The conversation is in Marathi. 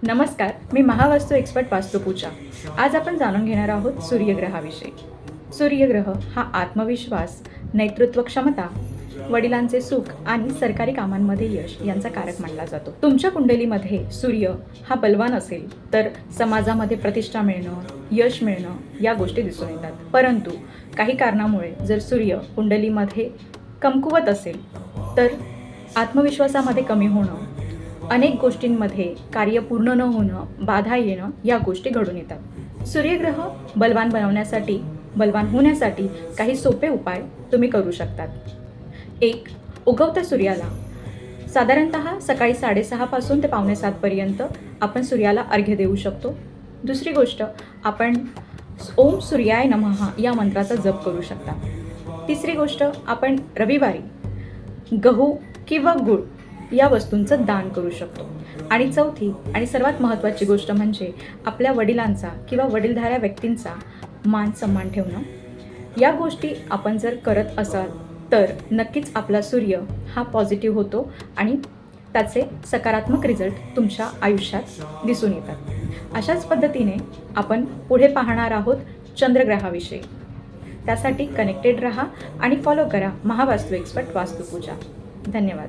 नमस्कार, मी महावास्तू एक्सपर्ट वास्तुपूजा. आज आपण जाणून घेणार आहोत सूर्यग्रहाविषयी. सूर्यग्रह हा आत्मविश्वास, नेतृत्व क्षमता, वडिलांचे सुख आणि सरकारी कामांमध्ये यश यांचा कारक मानला जातो. तुमच्या कुंडलीमध्ये सूर्य हा बलवान असेल तर समाजामध्ये प्रतिष्ठा मिळणं, यश मिळणं या गोष्टी दिसून येतात. परंतु काही कारणामुळे जर सूर्य कुंडलीमध्ये कमकुवत असेल तर आत्मविश्वासामध्ये कमी होणं, अनेक गोष्टींमध्ये कार्य पूर्ण न होणं, बाधा येणं या गोष्टी घडून येतात. सूर्यग्रह बलवान बनवण्यासाठी, बलवान होण्यासाठी काही सोपे उपाय तुम्ही करू शकतात. एक, उगवत्या सूर्याला साधारणतः सकाळी 6:30 पासून ते 6:45 पर्यंत आपण सूर्याला अर्घ्य देऊ शकतो. दुसरी गोष्ट, आपण ओम सूर्याय नमः या मंत्राचा जप करू शकता. तिसरी गोष्ट, आपण रविवारी गहू किंवा गूळ या वस्तूंचं दान करू शकतो. आणि चौथी आणि सर्वात महत्त्वाची गोष्ट म्हणजे आपल्या वडिलांचा किंवा वडीलधाऱ्या व्यक्तींचा मान सन्मान ठेवणं. या गोष्टी आपण जर करत असाल तर नक्कीच आपला सूर्य हा पॉझिटिव्ह होतो आणि त्याचे सकारात्मक रिझल्ट तुमच्या आयुष्यात दिसून येतात. अशाच पद्धतीने आपण पुढे पाहणार आहोत चंद्रग्रहाविषयी. त्यासाठी कनेक्टेड रहा आणि फॉलो करा महावास्तू एक्सपर्ट वास्तुपूजा. धन्यवाद.